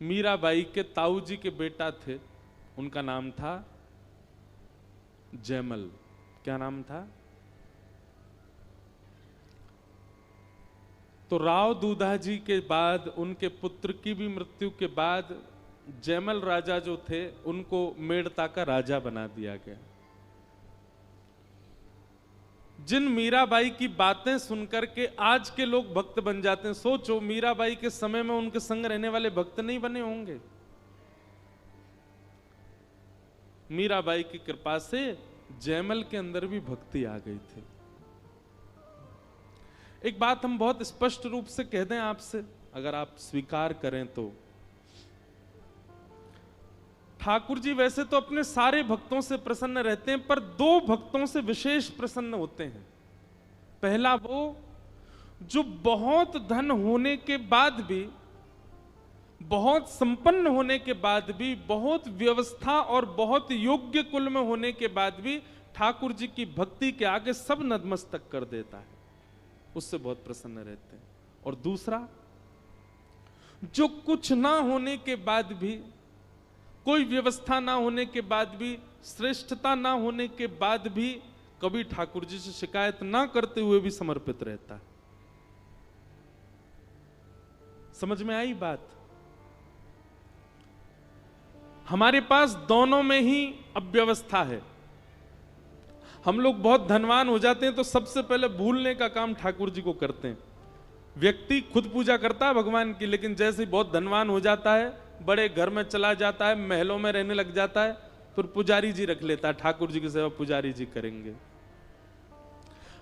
मीराबाई के ताऊ जी के बेटा थे, उनका नाम था जयमल। क्या नाम था? तो राव दूधा जी के बाद उनके पुत्र की भी मृत्यु के बाद जयमल राजा जो थे उनको मेड़ता का राजा बना दिया गया। जिन मीराबाई की बातें सुनकर के आज के लोग भक्त बन जाते हैं, सोचो मीराबाई के समय में उनके संग रहने वाले भक्त नहीं बने होंगे। मीराबाई की कृपा से जयमल के अंदर भी भक्ति आ गई थी। एक बात हम बहुत स्पष्ट रूप से कह दें आपसे, अगर आप स्वीकार करें तो, ठाकुर जी वैसे तो अपने सारे भक्तों से प्रसन्न रहते हैं, पर दो भक्तों से विशेष प्रसन्न होते हैं। पहला वो जो बहुत धन होने के बाद भी, बहुत संपन्न होने के बाद भी, बहुत व्यवस्था और बहुत योग्य कुल में होने के बाद भी ठाकुर जी की भक्ति के आगे सब नतमस्तक कर देता है, उससे बहुत प्रसन्न रहते हैं। और दूसरा, जो कुछ ना होने के बाद भी, कोई व्यवस्था ना होने के बाद भी, श्रेष्ठता ना होने के बाद भी कभी ठाकुर जी से शिकायत ना करते हुए भी समर्पित रहता है। समझ में आई बात? हमारे पास दोनों में ही अव्यवस्था है। हम लोग बहुत धनवान हो जाते हैं तो सबसे पहले भूलने का काम ठाकुर जी को करते हैं। व्यक्ति खुद पूजा करता है भगवान की, लेकिन जैसे ही बहुत धनवान हो जाता है, बड़े घर में चला जाता है, महलों में रहने लग जाता है, फिर पुजारी जी रख लेता है, ठाकुर जी की सेवा पुजारी जी करेंगे।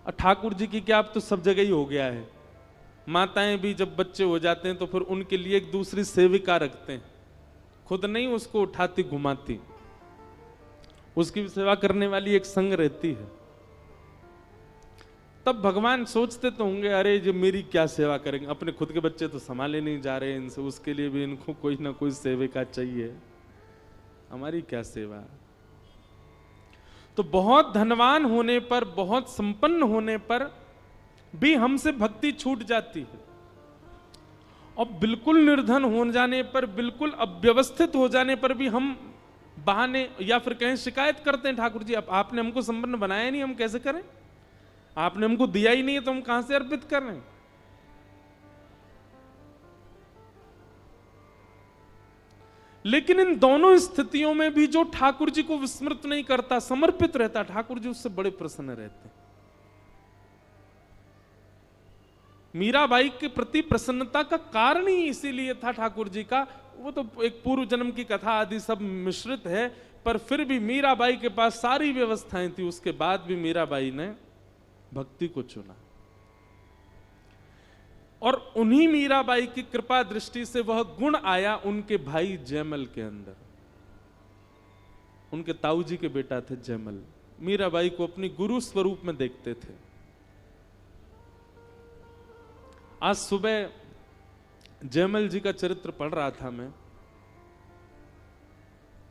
और ठाकुर जी की क्या, अब तो सब जगह ही हो गया है। माताएं भी जब बच्चे हो जाते हैं तो फिर उनके लिए एक दूसरी सेविका रखते हैं, खुद नहीं उसको उठाती घुमाती, उसकी भी सेवा करने वाली एक संग रहती है। तब भगवान सोचते तो होंगे, अरे जो मेरी क्या सेवा करेंगे, अपने खुद के बच्चे तो संभाले नहीं जा रहे इनसे, उसके लिए भी इनको कोई ना कोई सेविका चाहिए, हमारी क्या सेवा। तो बहुत धनवान होने पर, बहुत संपन्न होने पर भी हमसे भक्ति छूट जाती है, और बिल्कुल निर्धन हो जाने पर, बिल्कुल अव्यवस्थित हो जाने पर भी हम बहाने या फिर कहें शिकायत करते हैं, ठाकुर जी आपने हमको संपन्न बनाया नहीं, हम कैसे करें, आपने हमको दिया ही नहीं है तो हम कहां से अर्पित कर रहे हैं। लेकिन इन दोनों स्थितियों में भी जो ठाकुर जी को विस्मृत नहीं करता, समर्पित रहता, ठाकुर जी उससे बड़े प्रसन्न रहते हैं। मीराबाई के प्रति प्रसन्नता का कारण ही इसीलिए था ठाकुर जी का, वो तो एक पूर्व जन्म की कथा आदि सब मिश्रित है, पर फिर भी मीराबाई के पास सारी व्यवस्थाएं थी, उसके बाद भी मीराबाई ने भक्ति को चुना। और उन्हीं मीराबाई की कृपा दृष्टि से वह गुण आया उनके भाई जयमल के अंदर। उनके ताऊ जी के बेटा थे जयमल, मीराबाई को अपनी गुरु स्वरूप में देखते थे। आज सुबह जयमल जी का चरित्र पढ़ रहा था मैं,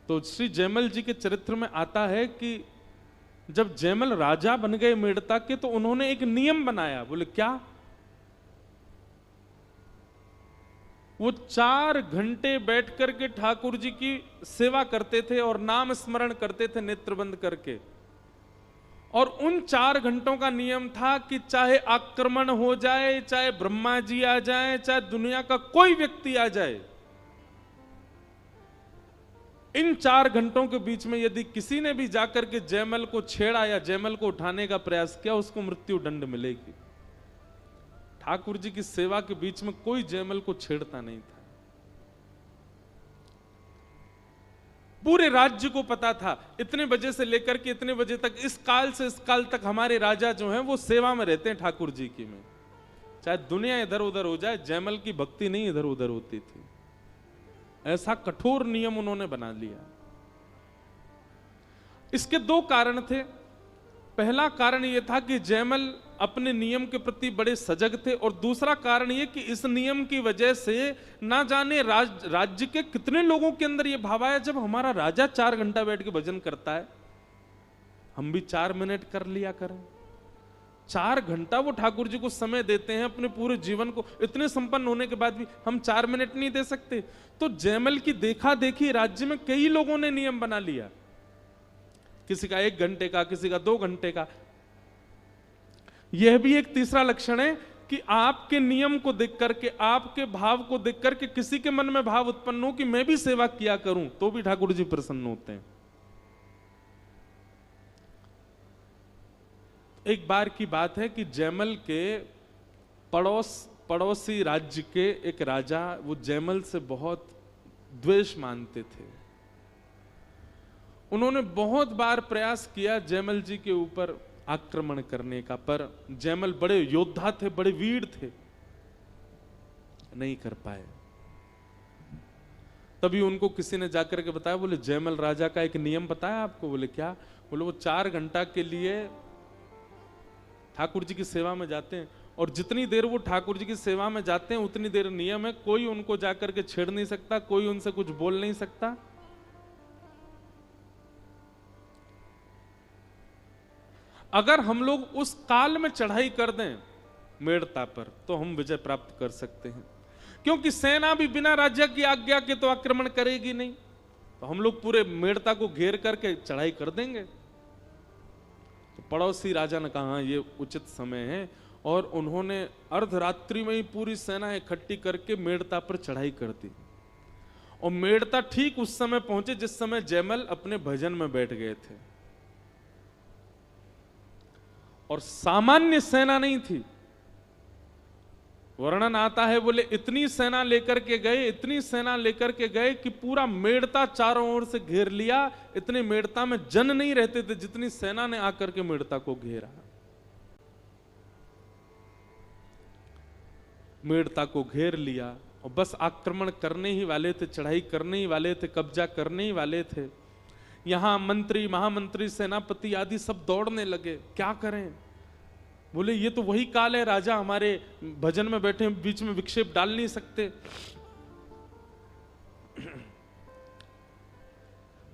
तो श्री जयमल जी के चरित्र में आता है कि जब जयमल राजा बन गए मेड़ता के, तो उन्होंने एक नियम बनाया। बोले क्या? वो 4 घंटे बैठ करके ठाकुर जी की सेवा करते थे और नाम स्मरण करते थे नेत्र बंद करके। और उन 4 घंटों का नियम था कि चाहे आक्रमण हो जाए, चाहे ब्रह्मा जी आ जाए, चाहे दुनिया का कोई व्यक्ति आ जाए, इन 4 घंटों के बीच में यदि किसी ने भी जाकर के जयमल को छेड़ा या जयमल को उठाने का प्रयास किया, उसको मृत्यु दंड मिलेगी। ठाकुर जी की सेवा के बीच में कोई जयमल को छेड़ता नहीं था। पूरे राज्य को पता था इतने बजे से लेकर के इतने बजे तक, इस काल से इस काल तक हमारे राजा जो हैं वो सेवा में रहते हैं ठाकुर जी की में। चाहे दुनिया इधर उधर हो जाए, जयमल की भक्ति नहीं इधर उधर होती थी। ऐसा कठोर नियम उन्होंने बना लिया। इसके 2 कारण थे। पहला कारण यह था कि जयमल अपने नियम के प्रति बड़े सजग थे, और दूसरा कारण यह कि इस नियम की वजह से ना जाने राज्य के कितने लोगों के अंदर यह भाव आया, जब हमारा राजा 4 घंटा बैठ के भजन करता है, हम भी 4 मिनट कर लिया करें। 4 घंटा वो ठाकुर जी को समय देते हैं अपने पूरे जीवन को, इतने संपन्न होने के बाद भी हम 4 मिनट नहीं दे सकते। तो जयमल की देखा देखी राज्य में कई लोगों ने नियम बना लिया, किसी का 1 घंटे का, किसी का 2 घंटे का। यह भी एक तीसरा लक्षण है कि आपके नियम को देख करके, आपके भाव को देख करके किसी के मन में भाव उत्पन्न हो कि मैं भी सेवा किया करूं, तो भी ठाकुर जी प्रसन्न होते हैं। एक बार की बात है कि जयमल के पड़ोसी राज्य के एक राजा, वो जयमल से बहुत द्वेष मानते थे। उन्होंने बहुत बार प्रयास किया जयमल जी के ऊपर आक्रमण करने का, पर जयमल बड़े योद्धा थे, बड़े वीर थे, नहीं कर पाए। तभी उनको किसी ने जाकर के बताया, बोले जयमल राजा का एक नियम बताया आपको? बोले क्या? बोले वो 4 घंटा के लिए ठाकुर जी की सेवा में जाते हैं, और जितनी देर वो ठाकुर जी की सेवा में जाते हैं उतनी देर नियम है, कोई उनको जाकर के छेड़ नहीं सकता, कोई उनसे कुछ बोल नहीं सकता। अगर हम लोग उस काल में चढ़ाई कर दें मेड़ता पर, तो हम विजय प्राप्त कर सकते हैं, क्योंकि सेना भी बिना राजा की आज्ञा के तो आक्रमण करेगी नहीं। तो हम लोग पूरे मेड़ता को घेर करके चढ़ाई कर देंगे। तो पड़ोसी राजा ने कहा ये उचित समय है, और उन्होंने अर्धरात्रि में ही पूरी सेना इकट्ठी करके मेड़ता पर चढ़ाई कर दी। और मेड़ता ठीक उस समय पहुंचे जिस समय जयमल अपने भजन में बैठ गए थे, और सामान्य सेना नहीं थी। वर्णन आता है, बोले इतनी सेना लेकर के गए, इतनी सेना लेकर के गए कि पूरा मेड़ता चारों ओर से घेर लिया। इतने मेड़ता में जन नहीं रहते थे जितनी सेना ने आकर के मेड़ता को घेरा। मेड़ता को घेर लिया और बस आक्रमण करने ही वाले थे, चढ़ाई करने ही वाले थे, कब्जा करने ही वाले थे। यहां मंत्री, महामंत्री, सेनापति आदि सब दौड़ने लगे, क्या करें? बोले ये तो वही काल है, राजा हमारे भजन में बैठे, बीच में विक्षेप डाल नहीं सकते।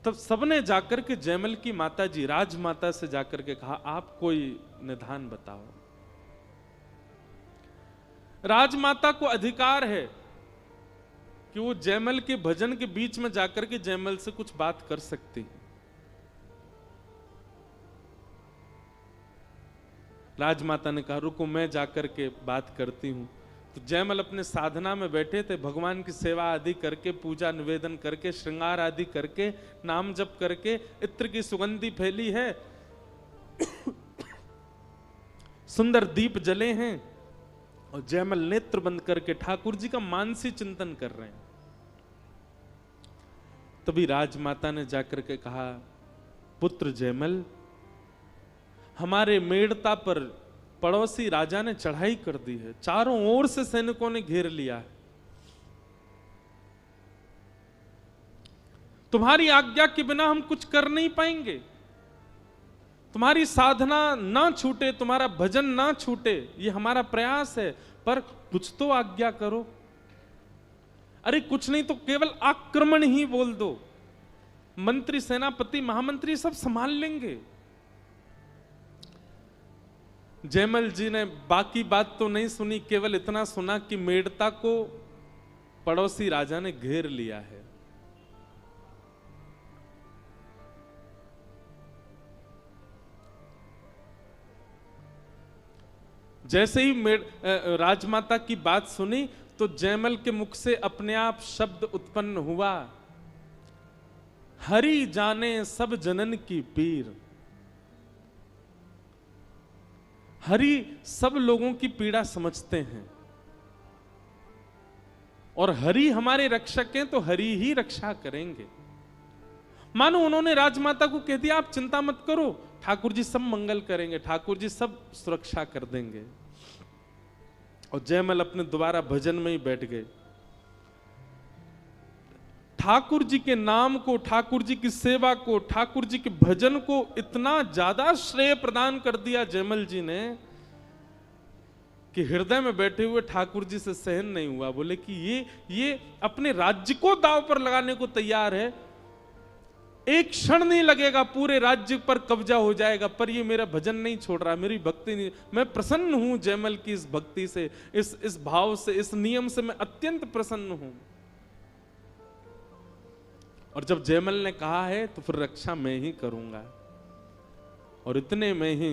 तब सबने जाकर के जयमल की माता जी, राजमाता से जाकर के कहा, आप कोई निदान बताओ। राजमाता को अधिकार है कि वो जयमल के भजन के बीच में जाकर के जयमल से कुछ बात कर सकती है। राजमाता ने कहा, रुको मैं जाकर के बात करती हूं। तो जयमल अपने साधना में बैठे थे, भगवान की सेवा आदि करके, पूजा निवेदन करके, श्रृंगार आदि करके, नाम जप करके, इत्र की सुगंधी फैली है, सुंदर दीप जले हैं, और जयमल नेत्र बंद करके ठाकुर जी का मानसी चिंतन कर रहे हैं। तभी राजमाता ने जाकर के कहा, पुत्र जयमल, हमारे मेड़ता पर पड़ोसी राजा ने चढ़ाई कर दी है, चारों ओर से सैनिकों ने घेर लिया है। तुम्हारी आज्ञा के बिना हम कुछ कर नहीं पाएंगे। तुम्हारी साधना ना छूटे, तुम्हारा भजन ना छूटे, ये हमारा प्रयास है, पर कुछ तो आज्ञा करो। अरे कुछ नहीं तो केवल आक्रमण ही बोल दो, मंत्री, सेनापति, महामंत्री सब संभाल लेंगे। जयमल जी ने बाकी बात तो नहीं सुनी, केवल इतना सुना कि मेड़ता को पड़ोसी राजा ने घेर लिया है। जैसे ही राजमाता की बात सुनी तो जयमल के मुख से अपने आप शब्द उत्पन्न हुआ, हरि जाने सब जनन की पीर। हरि सब लोगों की पीड़ा समझते हैं, और हरि हमारे रक्षक हैं, तो हरि ही रक्षा करेंगे। मानो उन्होंने राजमाता को कह दिया, आप चिंता मत करो, ठाकुर जी सब मंगल करेंगे, ठाकुर जी सब सुरक्षा कर देंगे। और जयमल अपने दोबारा भजन में ही बैठ गए। ठाकुर जी के नाम को, ठाकुर जी की सेवा को, ठाकुर जी के भजन को इतना ज्यादा श्रेय प्रदान कर दिया जयमल जी ने कि हृदय में बैठे हुए ठाकुर जी से सहन नहीं हुआ। बोले कि ये अपने राज्य को दांव पर लगाने को तैयार है, एक क्षण नहीं लगेगा, पूरे राज्य पर कब्जा हो जाएगा, पर ये मेरा भजन नहीं छोड़ रहा, मेरी भक्ति नहीं। मैं प्रसन्न हूं जयमल की इस भक्ति से, इस भाव से, इस नियम से मैं अत्यंत प्रसन्न हूं। और जब जयमल ने कहा है तो फिर रक्षा मैं ही करूंगा। और इतने में ही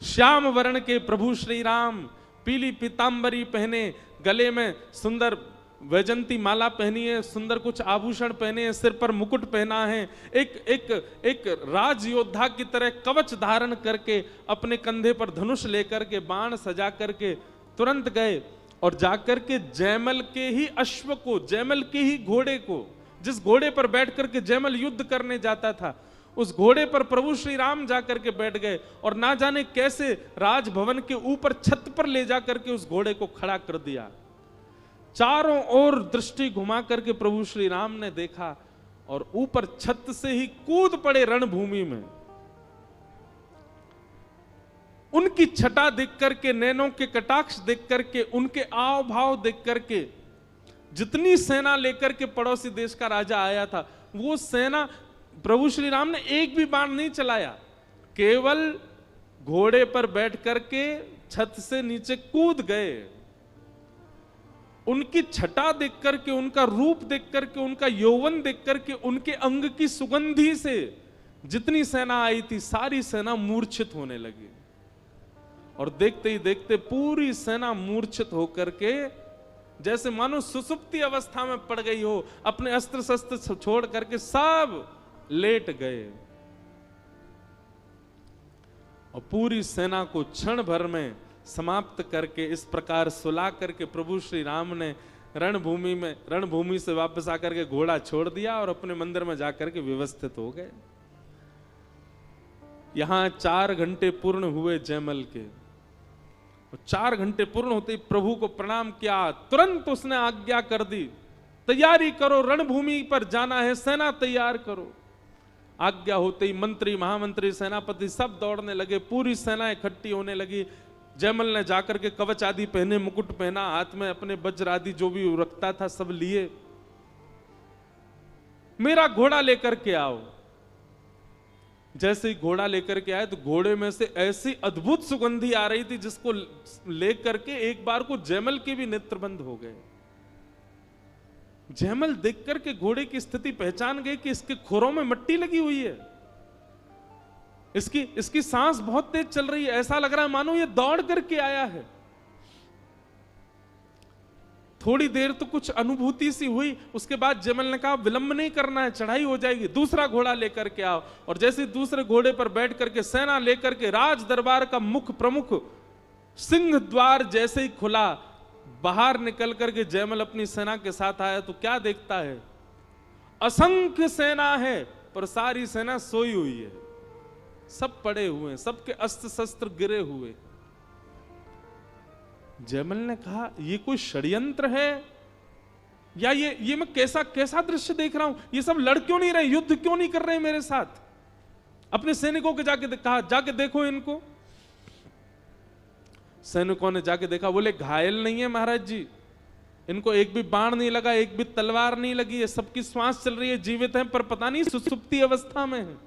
श्याम वर्ण के प्रभु श्री राम पीली पीतांबरी पहने, गले में सुंदर वैजंती माला पहनी है, सुंदर कुछ आभूषण पहने हैं, सिर पर मुकुट पहना है, एक राज योद्धा की तरह कवच धारण करके, अपने कंधे पर धनुष लेकर के, बाण सजा करके तुरंत गए और जाकर के जयमल के ही अश्व को, जयमल के ही घोड़े को, जिस घोड़े पर बैठ करके जयमल युद्ध करने जाता था, उस घोड़े पर प्रभु श्री राम जाकर के बैठ गए और ना जाने कैसे राजभवन के ऊपर छत पर ले जाकर के उस घोड़े को खड़ा कर दिया। चारों ओर दृष्टि घुमा करके प्रभु श्री राम ने देखा और ऊपर छत से ही कूद पड़े रणभूमि में। उनकी छटा देख करके, नैनों के कटाक्ष देख करके, उनके आव भाव देख करके, जितनी सेना लेकर के पड़ोसी देश का राजा आया था, वो सेना, प्रभु श्री राम ने एक भी बाण नहीं चलाया, केवल घोड़े पर बैठ करके छत से नीचे कूद गए। उनकी छटा देख करके, उनका रूप देख करके, उनका यौवन देख करके, उनके अंग की सुगंधी से जितनी सेना आई थी सारी सेना मूर्छित होने लगी। और देखते ही देखते पूरी सेना मूर्छित होकर के जैसे मानो सुसुप्ति अवस्था में पड़ गई हो, अपने अस्त्र शस्त्र छोड़ करके सब लेट गए। और पूरी सेना को क्षण भर में समाप्त करके, इस प्रकार सुला करके प्रभु श्री राम ने रणभूमि से वापस आकर के घोड़ा छोड़ दिया और अपने मंदिर में जाकर के व्यवस्थित हो गए। यहां 4 घंटे पूर्ण हुए जयमल के, और 4 घंटे पूर्ण होते ही प्रभु को प्रणाम किया, तुरंत उसने आज्ञा कर दी, तैयारी करो, रणभूमि पर जाना है, सेना तैयार करो। आज्ञा होते ही मंत्री, महामंत्री, सेनापति सब दौड़ने लगे, पूरी सेना इकट्ठी होने लगी। जयमल ने जाकर के कवच आदि पहने, मुकुट पहना, हाथ में अपने वज्र आदि जो भी रखता था सब लिए। मेरा घोड़ा लेकर के आओ। जैसे ही घोड़ा लेकर के आए तो घोड़े में से ऐसी अद्भुत सुगंधी आ रही थी जिसको लेकर के एक बार को जयमल के भी नेत्र बंद हो गए। जयमल देख करके घोड़े की स्थिति पहचान गए कि इसके खुरों में मिट्टी लगी हुई है, इसकी सांस बहुत तेज चल रही है, ऐसा लग रहा है मानो ये दौड़ करके आया है। थोड़ी देर तो कुछ अनुभूति सी हुई, उसके बाद जयमल ने कहा विलंब नहीं करना है, चढ़ाई हो जाएगी, दूसरा घोड़ा लेकर के आओ। और जैसे दूसरे घोड़े पर बैठ करके सेना लेकर के राज दरबार का मुख प्रमुख सिंह द्वार जैसे ही खुला, बाहर निकल करके जयमल अपनी सेना के साथ आया तो क्या देखता है, असंख्य सेना है पर सारी सेना सोई हुई है, सब पड़े हुए हैं, सबके अस्त्र शस्त्र गिरे हुए। जयमल ने कहा ये कोई षड्यंत्र है या ये मैं कैसा दृश्य देख रहा हूं, ये सब लड़ क्यों नहीं रहे, युद्ध क्यों नहीं कर रहे मेरे साथ। अपने सैनिकों के कहा जाके देखो इनको। सैनिकों ने जाके देखा, बोले घायल नहीं है महाराज जी, इनको एक भी बाण नहीं लगा, एक भी तलवार नहीं लगी है, सबकी श्वास चल रही है, जीवित हैं, पर पता नहीं सुसुप्ति अवस्था में है।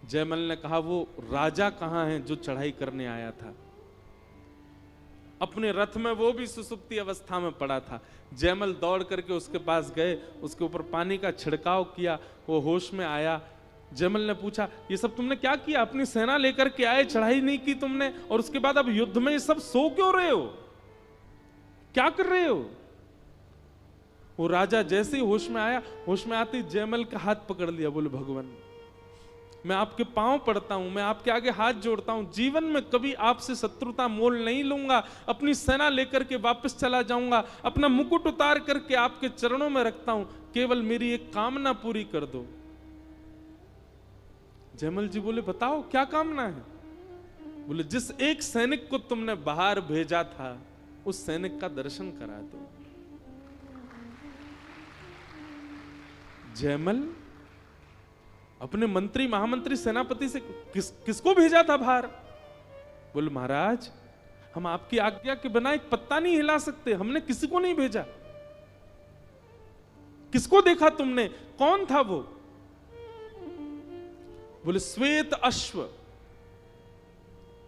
जयमल ने कहा वो राजा कहां है जो चढ़ाई करने आया था, अपने रथ में वो भी सुसुप्ति अवस्था में पड़ा था। जयमल दौड़ करके उसके पास गए, उसके ऊपर पानी का छिड़काव किया, वो होश में आया। जयमल ने पूछा ये सब तुमने क्या किया, अपनी सेना लेकर के आए, चढ़ाई नहीं की तुमने, और उसके बाद अब युद्ध में ये सब सो क्यों रहे हो, क्या कर रहे हो। वो राजा जैसे ही होश में आया, होश में आते ही जयमल का हाथ पकड़ लिया, बोले भगवान मैं आपके पांव पड़ता हूं, मैं आपके आगे हाथ जोड़ता हूं, जीवन में कभी आपसे शत्रुता मोल नहीं लूंगा, अपनी सेना लेकर के वापस चला जाऊंगा, अपना मुकुट उतार करके आपके चरणों में रखता हूं, केवल मेरी एक कामना पूरी कर दो। जयमल जी बोले बताओ क्या कामना है। बोले जिस एक सैनिक को तुमने बाहर भेजा था उस सैनिक का दर्शन करा दो। जयमल अपने मंत्री, महामंत्री, सेनापति से किसको भेजा था बाहर। बोले महाराज हम आपकी आज्ञा के बिना एक पत्ता नहीं हिला सकते, हमने किसी को नहीं भेजा। किसको देखा तुमने? कौन था वो? बोले श्वेत अश्व,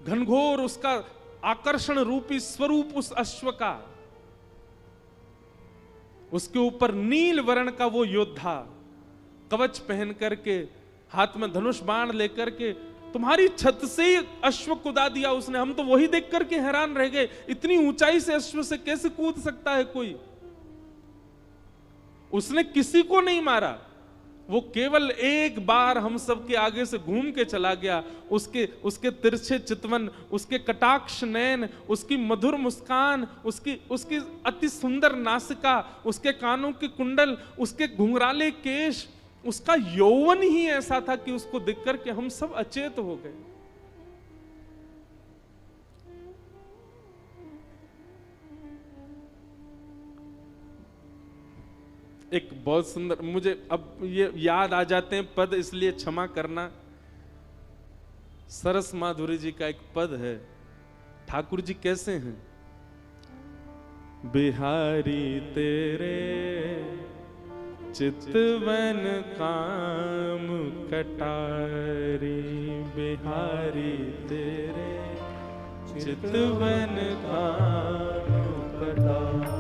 घनघोर उसका आकर्षण रूपी स्वरूप उस अश्व का, उसके ऊपर नील वर्ण का वो योद्धा कवच पहन करके, हाथ में धनुष बाण लेकर के, तुम्हारी छत से ही अश्व कूदा दिया उसने। हम तो वही देख करके हैरान रह गए, इतनी ऊंचाई से अश्व से कैसे कूद सकता है कोई? उसने किसी को नहीं मारा, वो केवल एक बार हम सबके आगे से घूम के चला गया। उसके तिरछे चितवन, उसके कटाक्ष नयन, उसकी मधुर मुस्कान, उसकी अति सुंदर नासिका, उसके कानों के कुंडल, उसके घुंघराले केश, उसका यौवन ही ऐसा था कि उसको देख करके हम सब अचेत हो गए। एक बहुत सुंदर, मुझे अब ये याद आ जाते हैं पद, इसलिए क्षमा करना। सरस माधुरी जी का एक पद है, ठाकुर जी कैसे हैं? बिहारी तेरे चितवन काम कटारी, बिहारी तेरे चितवन काम कटारी।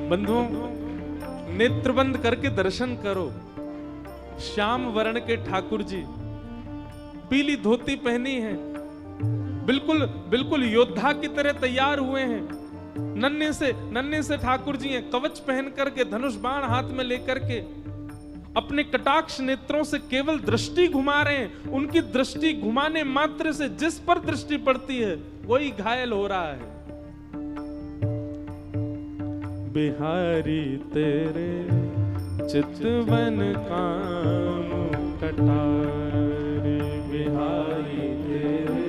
बंधुओं, नेत्र बंद करके दर्शन करो। श्याम वर्ण के ठाकुर जी, पीली धोती पहनी है, बिल्कुल बिल्कुल योद्धा की तरह तैयार हुए हैं। नन्हे से ठाकुर जी हैं, कवच पहन करके, धनुष बाण हाथ में लेकर के, अपने कटाक्ष नेत्रों से केवल दृष्टि घुमा रहे हैं। उनकी दृष्टि घुमाने मात्र से जिस पर दृष्टि पड़ती है वही घायल हो रहा है। बिहारी तेरे चितवन काम कटारी, बिहारी तेरे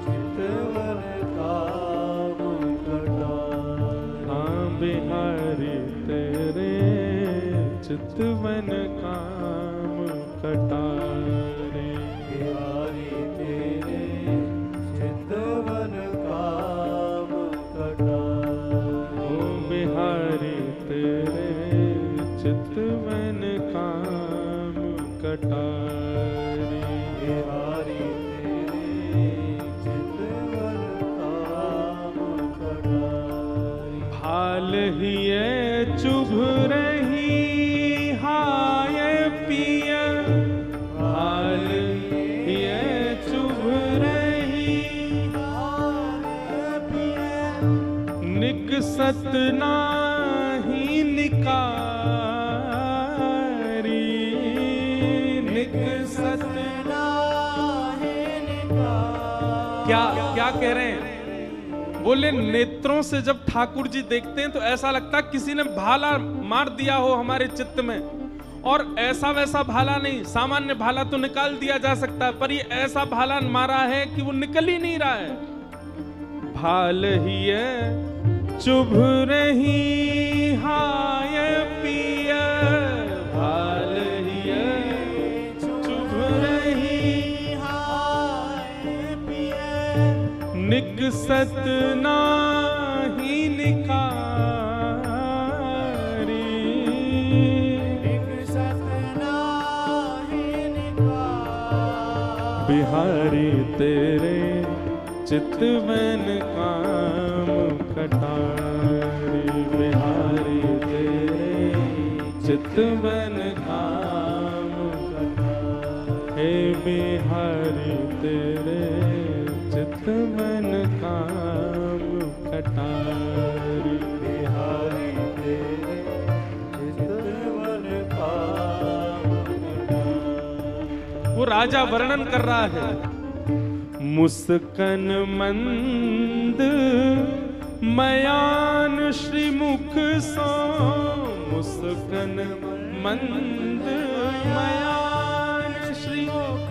चितवन काम कटारी। हाँ, बिहारी तेरे चितवन काम कटारी, बिहारी तेरे चितवन काम कटारी। ओ बिहारी तेरे चितवन काम कटारी, बिहारी तेरे चितवन काम कटारी। भाल ही चुभ रही हाय पिय, भाल ही चुभ रही हाय पिय, निकसत नाही निकारी, निकसत नाही निकारी। क्या कह रहे हैं? बोले नेत्रों से जब ठाकुर जी देखते हैं तो ऐसा लगता किसी ने भाला मार दिया हो हमारे चित्त में, और ऐसा वैसा भाला नहीं, सामान्य भाला तो निकाल दिया जा सकता है, पर ये ऐसा भाला मारा है कि वो निकल ही नहीं रहा है। भाल ही चुभ रही हाय पिय, भाल ही चुभ रही हाय पिय, निकसत नाही निकारी, निकसत नाही निकारी। बिहारी तेरे चितवन काम कटारी, बिहारी तेरे चितवन काम कटारी। हे बिहारी तेरे चितवन काम कटारी, बिहारी तेरे चितवन काम कटारी। वो राजा वर्णन कर रहा है, मुस्कन मंद मयान श्रीमुख सो, मुस्कन मंद मयान श्रीमुख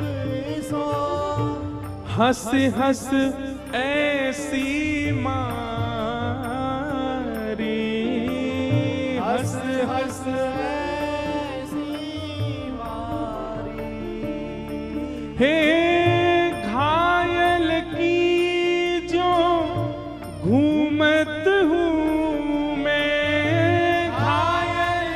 सो, हंस हंस ऐसी मारी, हंस हंस ऐसी मारी। हे घूमत हूँ मैं, घायल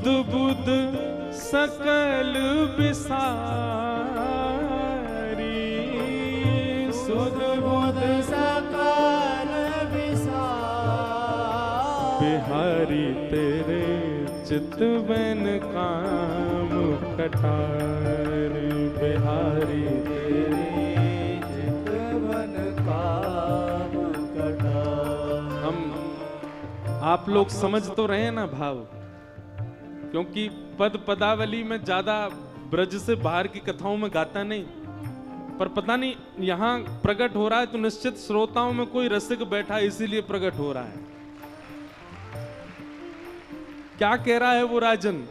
सुध बुध सकल बिसारी, सुध बुध सकल बिसारी, बिहारी तेरे चितवन काम कटार, बिहारी तेरे चितवन काम कटार। हम आप लोग समझ तो रहे हैं ना भाव, क्योंकि पद पदावली में ज्यादा ब्रज से बाहर की कथाओं में गाता नहीं, पर पता नहीं यहां प्रकट हो रहा है तो निश्चित श्रोताओं में कोई रसिक बैठा है, इसीलिए प्रकट हो रहा है। क्या कह रहा है वो राजन?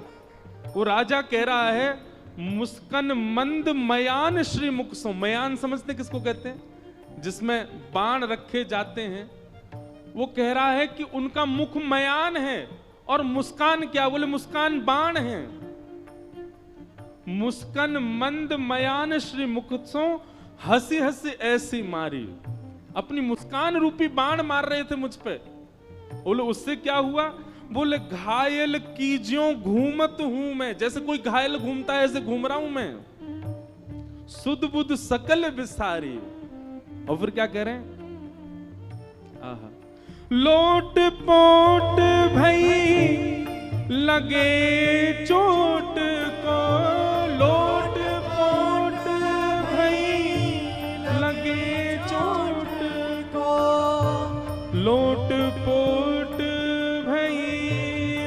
वो राजा कह रहा है, मुस्कन मंद मयान श्री मुख सो। मयान समझते किसको कहते हैं? जिसमें बाण रखे जाते हैं। वो कह रहा है कि उनका मुख मयान है, और मुस्कान क्या? बोले मुस्कान बाण है। मुस्कन मंद मयान श्री मुख सो, हंसी हंसी ऐसी मारी। अपनी मुस्कान रूपी बाण मार रहे थे मुझ पे। बोले उससे क्या हुआ? बोले घायल कीजियों घूमत हूं मैं, जैसे कोई घायल घूमता है ऐसे घूम रहा हूं मैं। सुध बुध सकल बिसारी। और फिर क्या कह रहे हैं? आहा, लोट पोट भई लगे चोट को, लोट पोट भई लगे चोट को, लोट पोट भई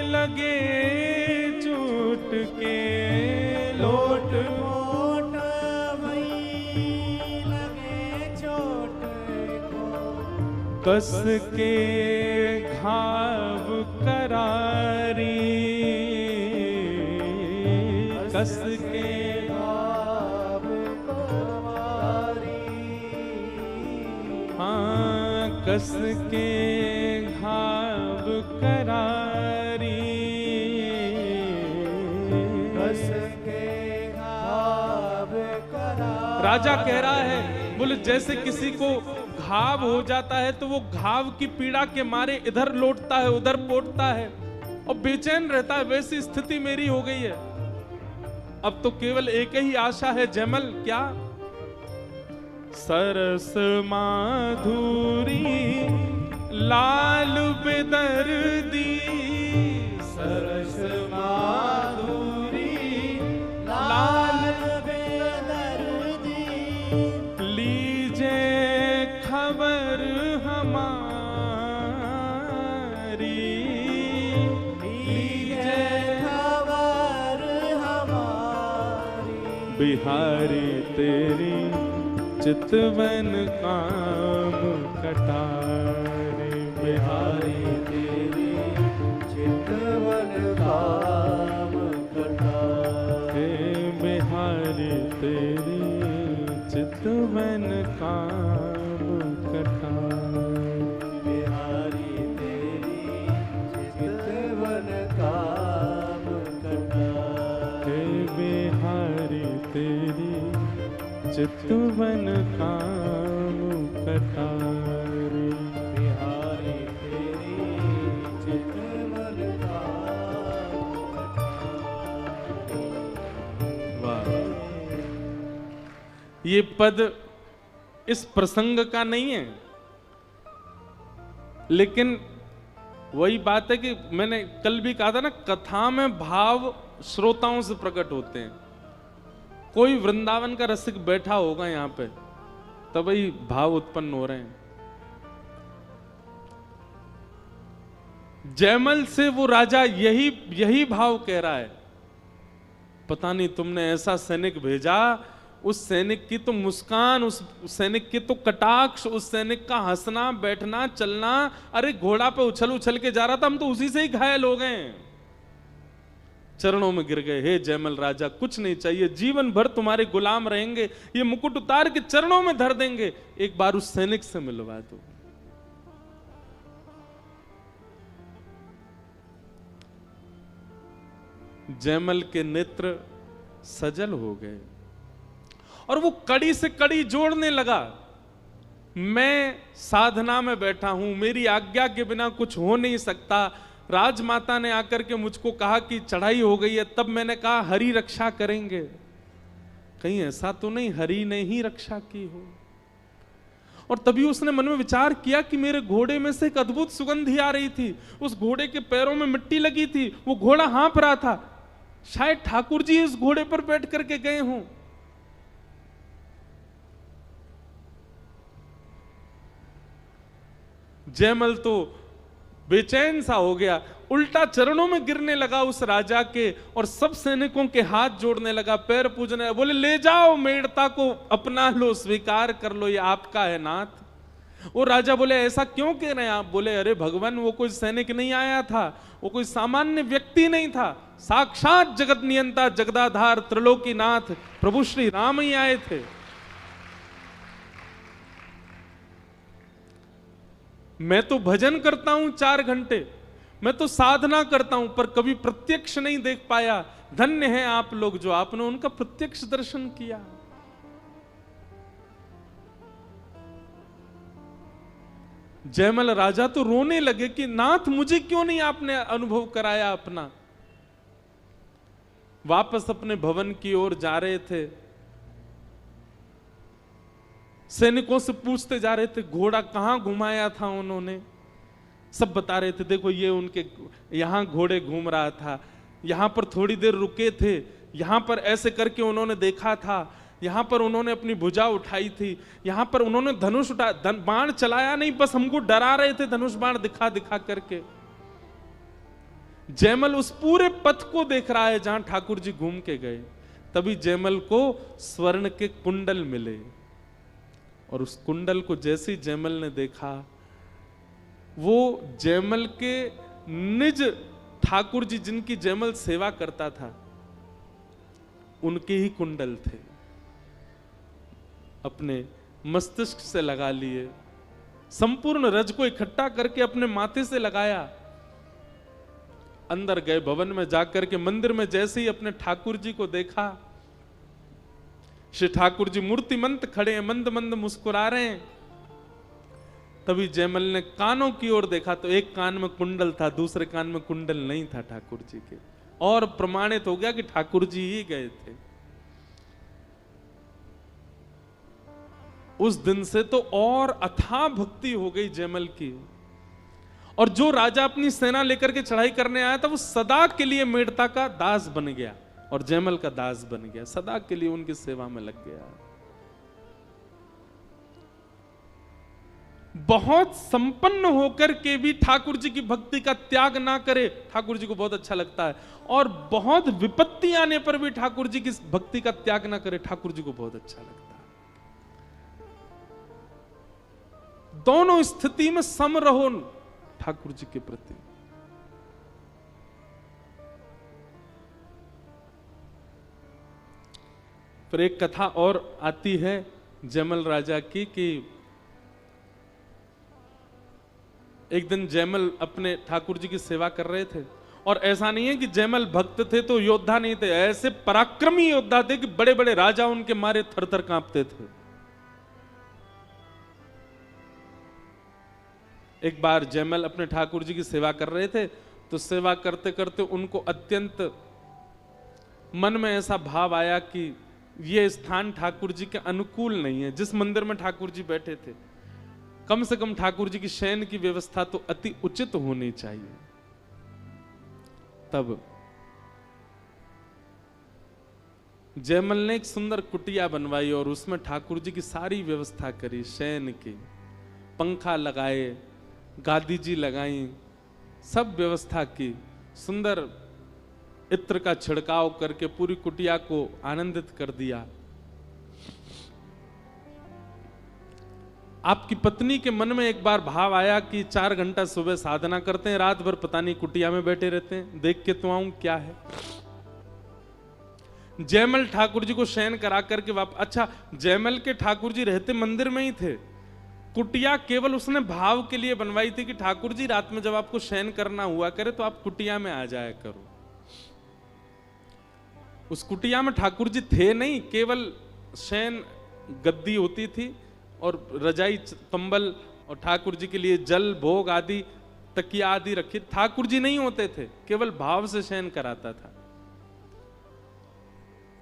लगे चोट के, लोट पोट भई लगे चोट को, कस के घाव करारी, कस के घाव करारी, हाँ कस के घाव करारी, कस के घाव करारी। राजा कह रहा है, बोले जैसे किसी को घाव हो जाता है तो वो घाव की पीड़ा के मारे इधर लौटता है उधर पोटता है और बेचैन रहता है, वैसी स्थिति मेरी हो गई है। अब तो केवल एक ही आशा है जयमल, क्या? सरस माधुरी लाल बेदर्दी, सरस माधुरी लाल बेदर्दी, लीजे खबर हमारी, लीजे खबर हमारी, बिहारी तेरी चितवन काम कटारे, बिहारी तेरी चितवन काम कटारे, बिहारी तेरी चितवन काम कटारे, बिहारी तेरी चितवन काम कटारे, बिहारी तेरी चितवन काम कटारे, बिहारी तेरी चितवन काम कटारे। वाह! ये पद इस प्रसंग का नहीं है, लेकिन वही बात है कि मैंने कल भी कहा था ना, कथा में भाव श्रोताओं से प्रकट होते हैं। कोई वृंदावन का रसिक बैठा होगा यहां पे, तभी भाव उत्पन्न हो रहे हैं। जयमल से वो राजा यही भाव कह रहा है, पता नहीं तुमने ऐसा सैनिक भेजा, उस सैनिक की तो मुस्कान, उस सैनिक के तो कटाक्ष, उस सैनिक का हंसना बैठना चलना, अरे घोड़ा पे उछल उछल के जा रहा था, हम तो उसी से ही घायल हो गए, चरणों में गिर गए। हे जयमल राजा, कुछ नहीं चाहिए, जीवन भर तुम्हारे गुलाम रहेंगे, ये मुकुट उतार के चरणों में धर देंगे, एक बार उस सैनिक से मिलवा दो। जयमल के नेत्र सजल हो गए और वो कड़ी से कड़ी जोड़ने लगा। मैं साधना में बैठा हूं, मेरी आज्ञा के बिना कुछ हो नहीं सकता, राजमाता ने आकर के मुझको कहा कि चढ़ाई हो गई है, तब मैंने कहा हरि रक्षा करेंगे। कहीं ऐसा तो नहीं हरि ने ही रक्षा की हो। और तभी उसने मन में विचार किया कि मेरे घोड़े में से एक अद्भुत सुगंध ही आ रही थी। उस घोड़े के पैरों में मिट्टी लगी थी, वो घोड़ा हाँफ रहा था। शायद ठाकुर जी उस घोड़े पर बैठ करके गए हों। जयमल तो बेचैन सा हो गया, उल्टा चरणों में गिरने लगा उस राजा के और सब सैनिकों के हाथ जोड़ने लगा, पैर पूजने लगा। बोले ले जाओ मेड़ता को, अपना लो, स्वीकार कर लो, ये आपका है नाथ। वो राजा बोले ऐसा क्यों कह रहे हैं आप? बोले अरे भगवान, वो कोई सैनिक नहीं आया था, वो कोई सामान्य व्यक्ति नहीं था, साक्षात जगत नियंता जगदाधार त्रिलोकीनाथ प्रभु श्री राम ही आए थे। मैं तो भजन करता हूं 4 घंटे, मैं तो साधना करता हूं, पर कभी प्रत्यक्ष नहीं देख पाया। धन्य हैं आप लोग जो आपने उनका प्रत्यक्ष दर्शन किया। जयमल राजा तो रोने लगे कि नाथ मुझे क्यों नहीं आपने अनुभव कराया अपना। वापस अपने भवन की ओर जा रहे थे, सैनिकों से पूछते जा रहे थे घोड़ा कहां घुमाया था उन्होंने। सब बता रहे थे देखो ये उनके यहां घोड़े घूम रहा था, यहां पर थोड़ी देर रुके थे, यहां पर ऐसे करके उन्होंने देखा था, यहां पर उन्होंने अपनी भुजा उठाई थी, यहां पर उन्होंने धनुष बाण चलाया नहीं, बस हमको डरा रहे थे धनुष बाण दिखा दिखा करके। जयमल उस पूरे पथ को देख रहा है जहां ठाकुर जी घूम के गए। तभी जयमल को स्वर्ण के कुंडल मिले और उस कुंडल को जैसे जयमल ने देखा, वो जयमल के निज ठाकुर जी जिनकी जयमल सेवा करता था उनके ही कुंडल थे। अपने मस्तिष्क से लगा लिए, संपूर्ण रज को इकट्ठा करके अपने माथे से लगाया। अंदर गए, भवन में जाकर के मंदिर में जैसे ही अपने ठाकुर जी को देखा, श्री ठाकुर जी मूर्तिमंत खड़े हैं, मंद मंद मुस्कुरा रहे हैं। तभी जयमल ने कानों की ओर देखा तो एक कान में कुंडल था, दूसरे कान में कुंडल नहीं था ठाकुर जी के, और प्रमाणित हो गया कि ठाकुर जी ही गए थे। उस दिन से तो और अथाह भक्ति हो गई जयमल की। और जो राजा अपनी सेना लेकर के चढ़ाई करने आया था वो सदा के लिए मेड़ता का दास बन गया और जयमल का दास बन गया, सदा के लिए उनकी सेवा में लग गया। बहुत संपन्न होकर के भी ठाकुर जी की भक्ति का त्याग ना करे, ठाकुर जी को बहुत अच्छा लगता है। और बहुत विपत्ति आने पर भी ठाकुर जी की भक्ति का त्याग ना करे, ठाकुर जी को बहुत अच्छा लगता है। दोनों स्थिति में सम रहो ठाकुर जी के प्रति। फिर एक कथा और आती है जयमल राजा की कि एक दिन जयमल अपने ठाकुर जी की सेवा कर रहे थे। और ऐसा नहीं है कि जयमल भक्त थे तो योद्धा नहीं थे, ऐसे पराक्रमी योद्धा थे कि बड़े बड़े राजा उनके मारे थर थर कांपते थे। एक बार जयमल अपने ठाकुर जी की सेवा कर रहे थे, तो सेवा करते करते उनको अत्यंत मन में ऐसा भाव आया कि यह स्थान ठाकुर जी के अनुकूल नहीं है। जिस मंदिर में ठाकुर जी बैठे थे, कम से कम ठाकुर जी की शयन की व्यवस्था तो अति उचित होनी चाहिए। तब जयमल ने एक सुंदर कुटिया बनवाई और उसमें ठाकुर जी की सारी व्यवस्था करी, शयन की, पंखा लगाए, गादी जी लगाई, सब व्यवस्था की, सुंदर इत्र का छिड़काव करके पूरी कुटिया को आनंदित कर दिया। आपकी पत्नी के मन में एक बार भाव आया कि 4 घंटा सुबह साधना करते हैं, रात भर पता नहीं कुटिया में बैठे रहते हैं, देख के तो आऊं क्या है। जयमल ठाकुर जी को शयन करा करके अच्छा, जयमल के ठाकुर जी रहते मंदिर में ही थे, कुटिया केवल उसने भाव के लिए बनवाई थी कि ठाकुर जी रात में जब आपको शयन करना हुआ करे तो आप कुटिया में आ जाया करो। उस कुटिया में ठाकुर जी थे नहीं, केवल शयन गद्दी होती थी और रजाई कंबल और ठाकुर जी के लिए जल भोग आदि तकिया आदि रखी। ठाकुर जी नहीं होते थे, केवल भाव से शयन कराता था।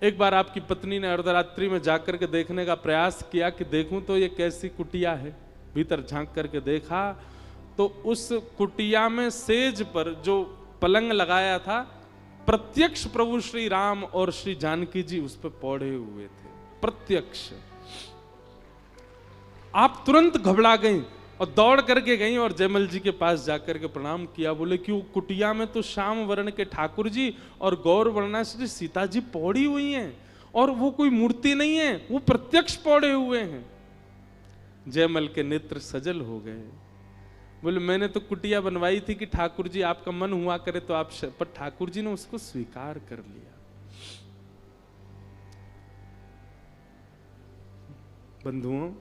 एक बार आपकी पत्नी ने अर्धरात्रि में जाकर के देखने का प्रयास किया कि देखूं तो ये कैसी कुटिया है। भीतर झांक करके देखा तो उस कुटिया में सेज पर जो पलंग लगाया था, प्रत्यक्ष प्रभु श्री राम और श्री जानकी जी उस पर पौड़े हुए थे, प्रत्यक्ष। आप तुरंत घबरा गईं और दौड़ करके गईं और जयमल जी के पास जाकर के प्रणाम किया। बोले कि वो कुटिया में तो श्याम वर्ण के ठाकुर जी और गौर वर्णा श्री सीता जी पौड़ी हुई हैं, और वो कोई मूर्ति नहीं है, वो प्रत्यक्ष पौड़े हुए हैं। जयमल के नेत्र सजल हो गए। बोले मैंने तो कुटिया बनवाई थी कि ठाकुर जी आपका मन हुआ करे तो आप, पर ठाकुर जी ने उसको स्वीकार कर लिया। बंधुओं,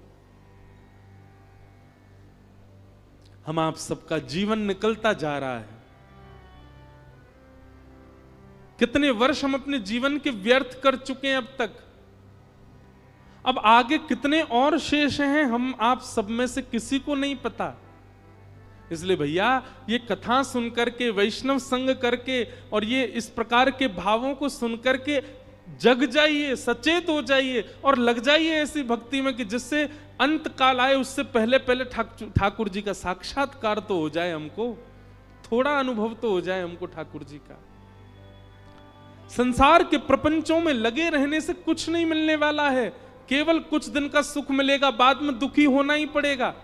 हम आप सबका जीवन निकलता जा रहा है। कितने वर्ष हम अपने जीवन के व्यर्थ कर चुके हैं अब तक। अब आगे कितने और शेष हैं, हम आप सब में से किसी को नहीं पता। इसलिए भैया, ये कथा सुनकर के, वैष्णव संग करके और ये इस प्रकार के भावों को सुनकर के जग जाइए, सचेत हो जाइए और लग जाइए ऐसी भक्ति में कि जिससे अंत काल आए उससे पहले पहले ठाकुर जी का साक्षात्कार तो हो जाए, हमको थोड़ा अनुभव तो हो जाए हमको ठाकुर जी का। संसार के प्रपंचों में लगे रहने से कुछ नहीं मिलने वाला है, केवल कुछ दिन का सुख मिलेगा, बाद में दुखी होना ही पड़ेगा।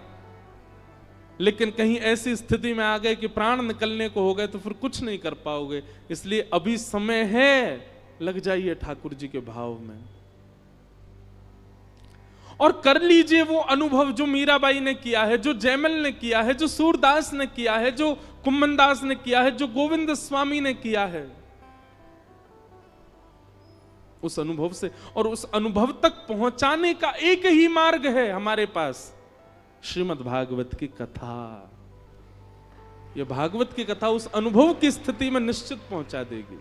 लेकिन कहीं ऐसी स्थिति में आ गए कि प्राण निकलने को हो गए तो फिर कुछ नहीं कर पाओगे। इसलिए अभी समय है, लग जाइए ठाकुर जी के भाव में और कर लीजिए वो अनुभव जो मीराबाई ने किया है, जो जयमल ने किया है, जो सूरदास ने किया है, जो कुम्मनदास ने किया है, जो गोविंद स्वामी ने किया है। उस अनुभव से और उस अनुभव तक पहुंचाने का एक ही मार्ग है हमारे पास, श्रीमद् भागवत की कथा। यह भागवत की कथा उस अनुभव की स्थिति में निश्चित पहुंचा देगी।